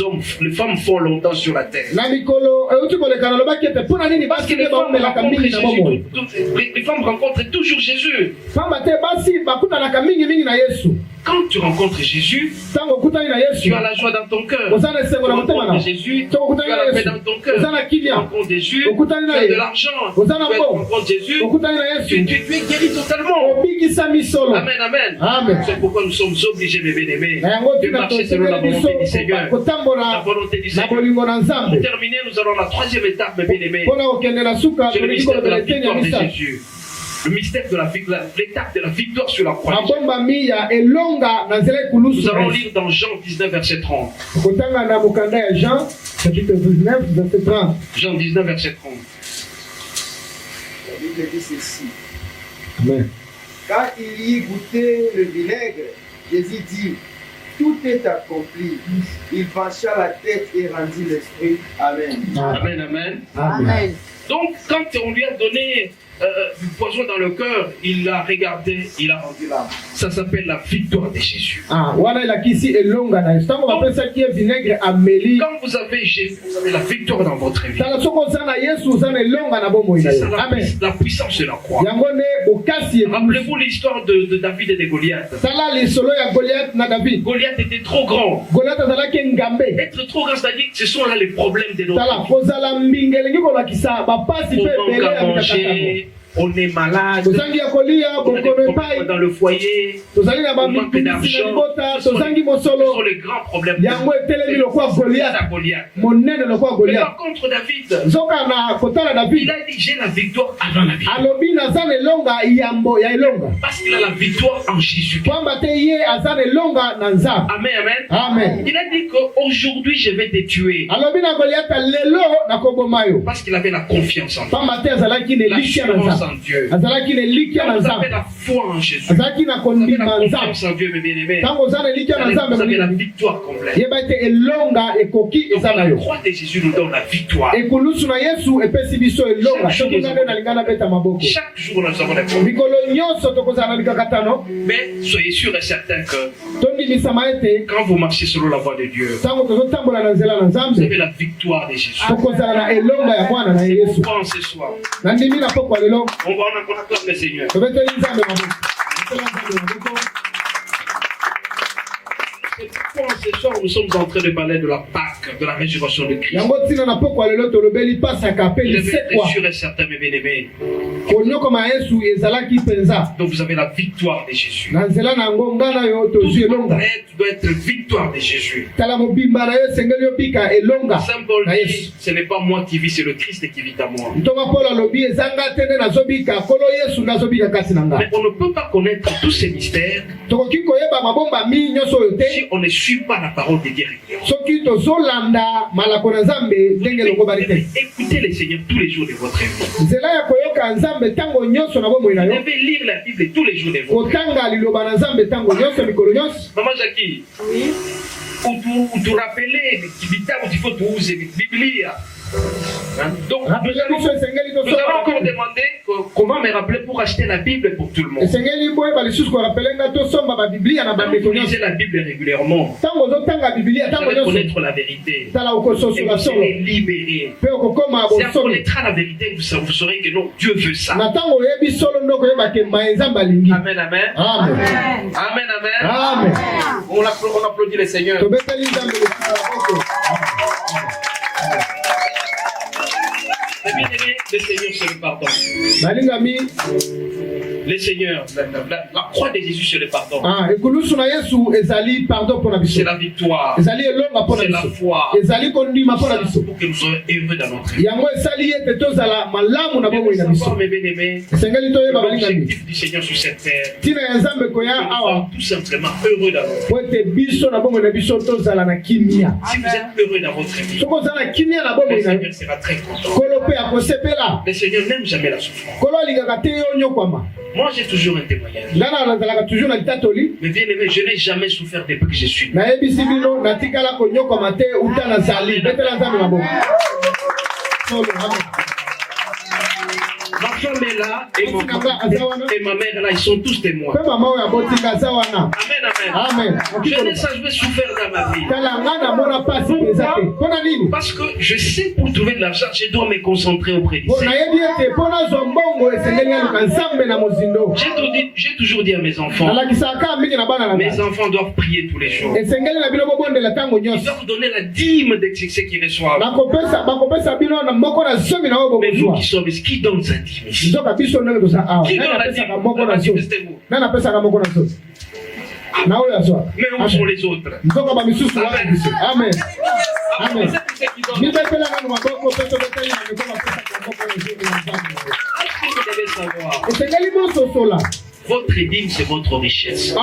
femmes font longtemps sur la terre. Na mikolo euti koleka nalobaki ete mpona nini Parce basi que les nde femmes baomelaka rencontrent mingi na bomoi. Jésus. Les femmes rencontrent toujours Jésus. Pamba te basi bakutanaka mingi na Yesu. Quand tu rencontres Jésus, Ntango okutani na Yesu tu as la joie dans ton cœur. oza na esengo Tu na motema rencontres na Jésus, tu Ntango okutani as na la paix Yesu dans ton cœur. oza na Tu kimia rencontres Jésus, tu okutani na as de ye l'argent. oza na Tu mbongo rencontres Jésus, okutani na Yesu tu es guéri totalement. obikisa misolo. Amen, amen. Amen. C'est pourquoi nous sommes obligés, mes bien-aimés, Na yango de tina marcher selon la tosengeli volonté du biso Seigneur. La kotambola volonté du na Seigneur. bolingo na Pour Nzambe terminer, nous allons à la troisième étape, mes bien-aimés. mpona kokende na suka C'est le tolingi mystère de la kolobela eteni ya victoire de misato. Jésus. Le mystère de l'étape de la victoire sur la croix. mabombami ya elonga na nzela ekulusu. Nous allons lire dans Jean 19, verset 30. kotanga na mokanda ya Jean chapitre 19 verset 30. Jean 19, verset 30. La Bible dit ceci. Amen. Quand il y goûtait le vinaigre, Jésus dit, tout est accompli. Il pencha la tête et rendit l'esprit. Amen. Amen, amen. Amen. Donc, quand on lui a donné du poison dans le cœur, il l'a regardé, il a rendu l'âme. Ça s'appelle la victoire de Jésus. Wana elakisi elonga na Yesu. Ntango bapesaki ye vinaigre ameli. Quand vous avez Jésus, vous avez la victoire dans votre vie. Tala soko oza na Yesu oza na elonga na bomoi na C'est yo. ça Amen. la puissance de la croix. Yango nde okasi ekulusu. Rappelez-vous l'histoire de David et de Goliath. Tala lisolo ya Goliath na David. Goliath était trop grand. Goliath azalaki ngambe. Être trop grand, c'est-à-dire que ce sont là les problèmes de notre Tala vie. kozala mbinga elingi kolakisa bapasi On mpe manque ebele à ya mikakatano. manger, on est malade, Tozangi ya kolia on a des bokono problèmes epai. dans le foyer, Tozali na on manque bamitumisi na d'argent. libota. Ce sont Tozangi ce mosolo. sont les grands problèmes. Yango etelemi lokola C'est Goliath. ça, Goliath. Monene lokola Mais Goliath. par contre, David, Zoka na kotala il David. a dit j'ai la victoire avant la victoire. Alobi naza na elonga yambo ya elonga. Parce qu'il a la victoire en Jésus. Pamba te ye aza na elonga na Nzambe. Amen, amen. Amen. Il a dit qu'aujourd'hui je vais te tuer. Alobi na Goliath lelo na koboma yo. Parce qu'il avait la confiance en Dieu. Pamba te azalaki na elikia na L'assurance Nzambe. en Dieu. Azalaki na elikia na Quand vous avez Nzambe. la foi en Jésus, Azalaki na vous avez kondima la Nzambe. confiance en Dieu, mes bien-aimés. Ntango oza na elikia na Vous Nzambe avez la moninga. victoire complète. Yeba ete elonga ekoki Donc eza na la yo. croix de Jésus nous donne la victoire. Ekulusu na Yesu epesi biso elonga. Soki nga nde nalingana beta maboko. Chaque jour nous avons des problèmes. Mikolo nyonso tokozala na mikakatano. Mais soyez sûr et certain que Tondimisama ete quand vous marchez selon la voie de Dieu, ntango tozotambola na nzela na vous Nzambe avez la victoire de Jésus. tokozala na elonga ya mwana na Yesu. Pourquoi ce soir, Nandimi na pokwa lelo on acclame le Seigneur. tobeteli Nzambe maboko. Tobeteli Nzambe maboko. C'est pourquoi ce soir nous sommes en train de parler de la Pâque, de la résurrection de Christ. Yango ntina na pokwa lelo tolobeli pasaka pe Vous devez lisekwa être sûr et certain, mes bien-aimés. konyokoma Yesu ezalaki mpenza. Donc vous avez la victoire de Jésus. Na nzela na yango nga na yo Tout tozwi votre elonga. être doit être victoire de Jésus. Tala mobimba na yo esengeli obika elonga Saint Paul na dit, Yesu. ce n'est pas moi qui vis, c'est le Christ qui vit à moi. Ntoma Paul alobi ezanga te nde nazobika kolo Yesu nazobika kasi na nga. Mais on ne peut pas connaître tous ces mystères Tokoki koyeba mabomba mingi nyonso oyo te si on ne suit pas la parole de Dieu. soki tozolanda malako na Nzambe ndenge Vous lokobali devez te. écouter le Seigneur tous les jours de votre vie. Nzela ya koyoka Nzambe ntango nyonso na bomoi na Vous yo. devez lire la Bible tous les jours de votre vie. Kotanga liloba na Nzambe ntango nyonso mikolo nyonso. Maman Jackie, ou tu rappeler vitabu qu'il faut tuuze Biblia. Donc Rappelez biso esengeli nous allons encore tosomba. demander comment me rappeler pour acheter la Bible pour tout le monde. Esengeli boyeba lisusu korapelenga tosomba babiblia na Quand bandeko vous lisez nyonso. la Bible régulièrement, Ntango ozotanga biblia vous ntango allez nyonso connaître la vérité. tala Et okososola vous solo serez libéré. mpe okokoma Si on bosomi. connaîtra la vérité, vous saurez que non, Dieu veut ça. Na ntango oyebi solo nde okoyeba ke maye Nzambe alingi. Amen, amen. Amen. Amen, amen. Amen. On applaudit le Seigneur. Tobeteli Nzambe lisusu na maboko. Et bien aimé, le Seigneur c'est le pardon. Balingami Le Seigneur, la croix de Jésus c'est le pardon. ekulusu na Yesu ezali pardon mpona biso. C'est la victoire. Ezali elonga mpona C'est la biso. foi. Ezali kondima mpona biso. Pour que nous soyons heureux dans notre vie. Yango esali ete tozala malamu na Nous bomoi na devons biso. savoir, mes bien-aimés, Esengeli toyeba balingami. l'objectif du Seigneur sur cette terre. Ntina ya Nzambe Que koya nous awa soyons tout simplement heureux dans notre vie. po ete biso na bomoi na biso tozala na kimia. Si vous êtes heureux dans votre vie, Soki oza na kimia na le bomoi na yo, Seigneur sera très content. kolo mpe akosepela. Le Seigneur n'aime jamais la souffrance. Kolo alingaka te yo nyokwama. Moi, j'ai toujours un témoignage. ngana nazalaka toujours na litatoli Mais bien aimé, je n'ai jamais souffert depuis que je suis né. nayebisi bino natikala konyokoma te uta nazali betela nzambe maboko solo amen. Ma femme est là et ma mère est là, ils sont tous témoins. Pe mama oyo abotika aza wana Amen, amen. amen. Je n'ai jamais souffert dans ma vie. tala nga namona pasi eza te mpona nini Parce que je sais pour trouver de l'argent, je dois me concentrer auprès du po Seigneur. nayebi ete mpo nazwa mbongo esengeli yaluka nzambe na mozindo J'ai toujours dit à mes enfants, nalakisaka kaka mingi na bana na mes ngai enfants doivent prier tous les jours. esengeli na bino bobondela ntango Ils nyonso doivent donner la dîme de ce qu'ils reçoivent. bakopesa bino na moko na zomi na oyo Mais nous bokozwa qui sommes ici, qui donne sa dîme ici? nzoka biso ndenge toza awa Qui nani donne la dîme? apesaka moko na zomi Manifestez-vous. nani apesaka moko na zomi na oyo azwa Mais où sont les autres? nzoka bamisusu wana Amen. biso amen Après, Amen. c'est tous ceux qui donnent. mibetela nanu maboko mpe tobeteli na miko bapesaka moko na zomi na nzambe Est-ce que vous devez savoir? esengeli mososola Votre dîme, c'est votre richesse.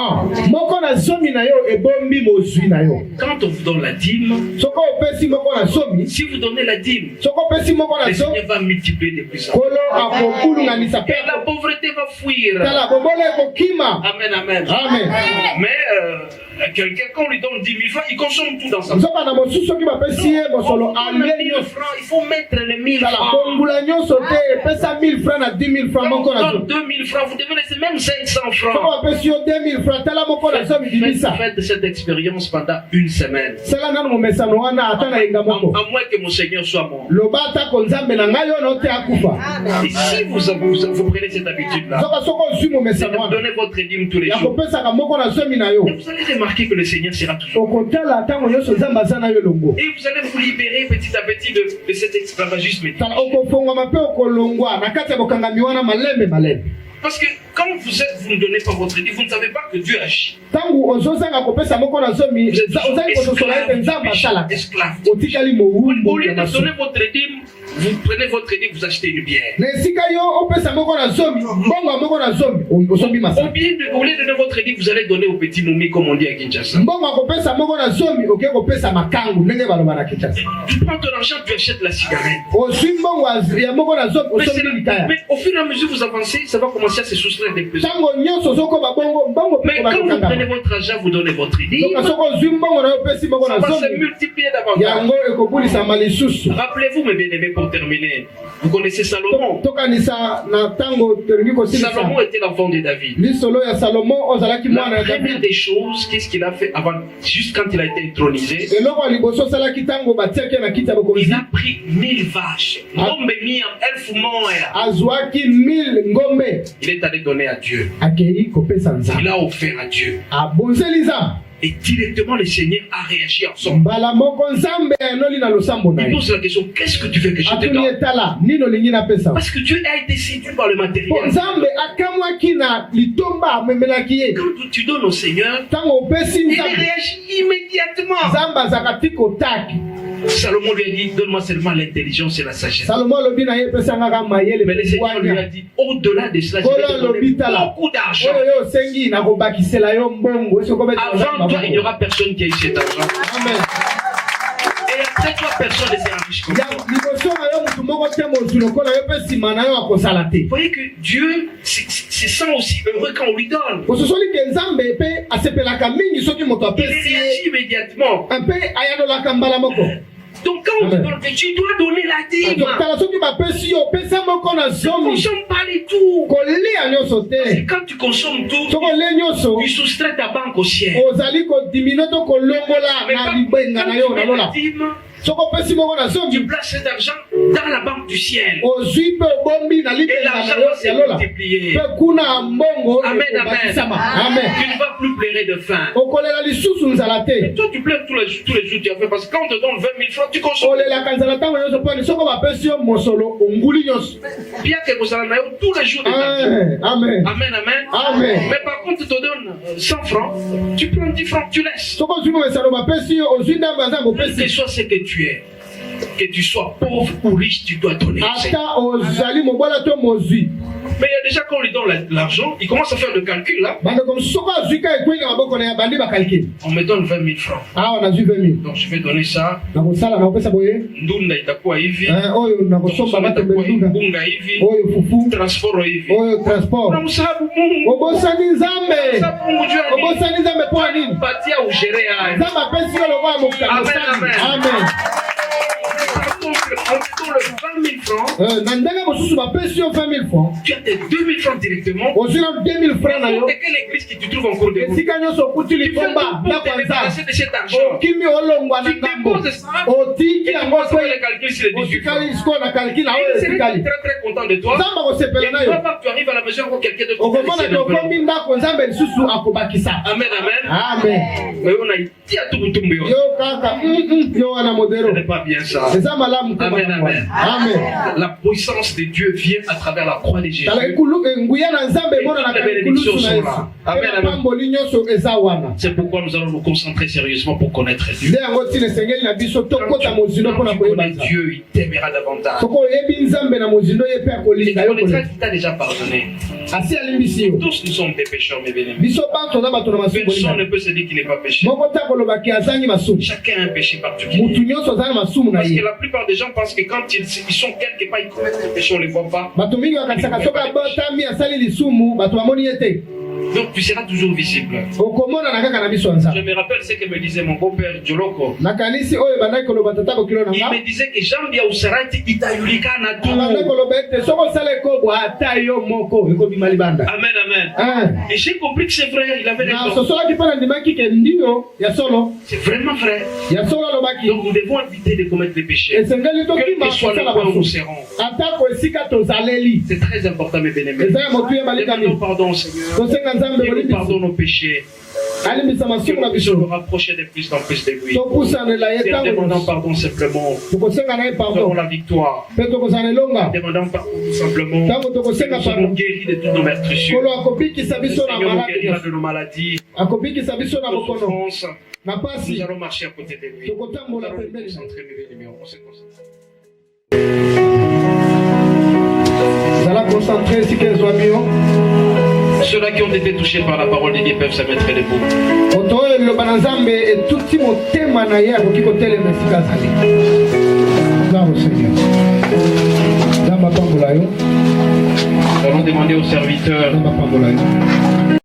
moko na zomi na yo ebombi mozwi na yo Quand on vous donne la dîme, soki opesi moko na zomi si vous donnez la dîme, soki opesi moko na le zomi Seigneur va multiplier de plus en plus. kolo akobulunganisa mpe Et la pauvreté va fuir. tala bobola ekokima Amen, amen. amen Mais quelqu'un, quand on lui donne 10 000 francs, il consomme tout dans sa vie. nzoka na mosusu soki bapesi ye mosolo On donne alie 1000 nyonso francs, il faut mettre les 1000 tala francs. kongula nyonso te epesa 1000 francs na 10 000 francs Quand moko on na donne zomi 2000 francs, vous devez laisser même 500 soki francs. bapesi yo 2000 francs tala moko na zomi bimisa Faites cette expérience pendant une semaine. sala nanu momesano wana ata na yenga moko À moins que mon Seigneur soit mort. loba atako nzambe na ngai ono te akufa Et si vous prenez cette habitude-là, nzoka soki ozwi c'est momesano de wana donner votre dîme tous les ya jours. kopesaka moko na zomi na yo Et vous allez remarquer que le Seigneur sera toujours. okotala ntango nyonso nzambe aza na yo elongo Et vous allez vous libérer petit à petit de cet esclavagisme. tala okofongwama mpe okolongwa na kati ya bokangami wana malembe malembe Parce que quand vous ne donnez pas votre dîme, vous ne savez pas que Dieu agit. ntango ozozanga kopesa moko na zomi Vous êtes ozali kososola ete nzambe asalaka esclave. otikali mowumbu Au lieu ya de masumu donner votre dîme, vous prenez votre dîme, vous achetez une bière. na esika yo opesa moko na zomi mbongo ya moko na zomi osombi Au masala lieu de donner votre dîme, vous allez donner au petit moumi, comme on dit à Kinshasa. mbongo ya kopesa moko na zomi oke kopesa makangu ndenge baloba na kinshasa Tu prends ton argent, tu achètes la cigarette. ozwi mbongo ya moko na zomi osombi likaya Mais au fur et à mesure que vous avancez, ça va commencer à se soustraire des plus. ntango nyonso ozokoba bongo mbongo Mais mpe quand vous bakokanga prenez votre argent, vous donnez votre dîme, donc soki ozwi mbongo na yo opesi mbongo ça na va se zomi multiplier davantage. yango ekobulisama lisusu Rappelez-vous, mes bien-aimés, pour terminer, vous connaissez Salomon. tokanisa na ntango tolingi kosilisa Salomon était l'enfant de David. lisolo ya salomo ozalaki mwana La ya première david des choses, qu'est-ce qu'il a fait avant, juste quand il a été intronisé? eloko ya liboso osalaki ntango batiaki ye na kiti ya Il bokonzi a pris 1000 vaches. Ngombe mia, elfu moya. azwaki 1000 ngombe Il est allé donner à Dieu. akei kopesa Il nzambe a offert à Dieu. abonzeli nzambe Et directement, le Seigneur a réagi en son. mbala moko nzambe ayanoli na losambo na Il ye pose la question, qu'est-ce que tu veux que je te atuni donne? etala nini olingi napesa Parce que Dieu a été séduit par le po matériel. nzambe akamwaki na litomba amemelaki ye Quand tu donnes au Seigneur, ntango opesi il nzambe réagit immédiatement. nzambe azalaka ti kotaki Salomon lui a dit, donne-moi seulement l'intelligence et la sagesse. salomo alobi na ye epesangaka mayele Mais le Seigneur lui a wanya dit, au-delà de cela, je Kolo vais te donner alobi tala beaucoup d'argent. oyo yo osengi nakobakisela yo mbongo esi okobetela Avant toi, il n'y nzambe aura personne qui a eu cet argent. amen Et après toi, personne ne sera riche comme ya toi. liboso na yo motu moko te mozwi lokola yo mpe nsima na yo akosala te Vous voyez que Dieu se sent aussi heureux quand on lui donne. ososoli ke nzambe mpe asepelaka mingi soki moto Il apesi ye réagit immédiatement. mpe ayanolaka mbala moko Donc quand on te Amen. donne, tu dois donner la dîme. tala soki bapesi yo opesa moko na Ne zomi consomme pas les tout. kolia nyonso Et te quand tu consommes tout, soki olie nyonso tu soustrais ta banque au ciel. ozali kodimine to kolongola Mais na quand libenga na tu yo mets la nalola dîme, soki opesi moko na tu zomi places cet argent dans la banque du ciel. ozwi mpe obombi na Et libenga l'argent na yo va se ya lola multiplier. mpe kuna mbongo Amen, ekobakisama amen. amen Tu ne vas plus pleurer de faim. okolela lisusu nzala te Et toi, tu pleures tous les jours, tu as fait. Parce que quand on te donne 20 000 francs, tu consommes. olelaka nzala ntango nyonso mponi soki bapesi yo mosolo onguli nyonso Bien que vous en ayez tous les jours de ta vie. amen Amen, amen. Amen. Mais par contre, tu te donnes 100 francs, tu prends 10 francs, tu laisses. soki ozwi momesano bapesi yo ozwi ndambo ya nzambe Quel que opesi soit ce que tu es, Que tu sois pauvre ou riche, tu dois donner. ata ozali mobola to mozwi. Mais il y a déjà quand on lui donne l'argent, il commence à faire le calcul là. Bandeko soko azwika ekwenga maboko na ya bandi bakalkile. On me donne 20 000 francs. Ah, on a 20 000. Donc je vais donner ça. Nakosala nakopesa boye. Ndunda itakuwa hivi. Oyo nakosomba batembe nduga. Bunga hivi. Oyo fufu. Transport hivi. Oyo transport. Unamsahabu Mungu. Obosani nzambe. Obosani nzambe kwa nini? Patia ugere haya. Nzamba pesi yo loba mokutano. Amen. Amen. On te donne 20 000 francs. Na ndenge mosusu bapesi yo 20 000 francs. Tu as tes 2 000 francs directement. Ozwi na 2 000 francs na yo. Et quelle église que tu trouves encore de vous? Esika nyonso okuti likomba na kwanza. Okimi olongwa na ngambo. Otiki yango Comment le calcul sur les 18 francs? otikali siko na calcul ayo Il serait etikali. très content de toi. Nzamba kosepela na Et yo. tu vois, tu arrives à la maison quand quelqu'un de Okomona tokomi ndako nzambe lisusu akobakisa. Amen, amen. Amen. Mais on a été à tout le monde. Yo kaka yo wana Ce modero. n'est pas bien ça. Eza malamu kama Amen, amen. Amen. La puissance de Dieu vient à travers la croix de Jésus. Tala ikulu nguya na nzambe mona na ikulu na Yesu. Amen, amen. Pamboli nyonso eza wana. C'est pourquoi nous allons nous concentrer sérieusement pour connaître Dieu. Nde yango tine sengeli na biso tokota mozindo Quand pona tu connais koyeba. Dieu, il t'aimera davantage. Soko yebi nzambe na mozindo ye pe Et akolinga tu yo connaîtras kolinga. qu'il t'a déjà pardonné. Asi alimbisi yo. Tous nous sommes des pécheurs, mes bien-aimés. Biso bantu na bato na masumu Personne ne bolinga. peut se dire qu'il n'est pas péché. Moko ta kolobaki azangi masumu. Chacun a un péché particulier. Mutu nyonso azali masumu na Parce que ye. la plupart des gens pensent que quand ils sont quelque part, ils commettent un péché, on ne les voit pas. Bato mingi bakatisaka soki abotami asali lisumu bato bamoni ye te. Donc tu seras toujours visible. Okomona na kaka na biso ya nzambe. Je me rappelle ce que me disait mon beau-père Djoloko. Nakanisi oyo bandaki koloba tata bokilo na Il nga. me disait que Jean-Bia Ousarati, il t'a yulikana tout. Abanda koloba ete soko osala ekobwa ata yo moko ekobima libanda. Amen, amen. Et j'ai compris que c'est vrai, il avait Na raison. sosolaki mpe na ndimaki ke ndio ya solo C'est vraiment vrai. ya solo alobaki Donc nous devons éviter de commettre les péchés. esengeli Quel tokima que soit le kosala point où nous basu serons. atako esika tozaleli C'est très important, mes bien-aimés. eza ya motu ye Demandons balikami pardon, Seigneur. tosenga nzambe Et nous bolimbisi pardonnons nos péchés. alimbisa Que masumu na nous puissions nous biso rapprocher de plus en plus de lui. topusanela ye Et en ntango demandant nyonso pardon simplement, tokosenga na ye nous avons pardon la victoire. mpe tokozala elonga Demandons pardon tout simplement. ntango tokosenga Nous serons pardon guéris de toutes nos meurtrissures. kolo akobikisa Le biso na Seigneur nous maladi guérira nyonso de nos maladies, akobikisa biso na de nos bokono souffrances. na pasi Nous allons marcher à côté de lui. Nous tokotambola allons nous pembeni concentrer, mes bien-aimés. On se concentre. zala concentre esika ezwami yo Ceux-là qui ont été touchés par la parole de Dieu peuvent se mettre debout. moto oyo eloba na nzambe etuti motema na ye akoki kotelema esika azali nzambo seigneur nzambe apambola yo Nous allons demander aux serviteurs nzambe apambola yo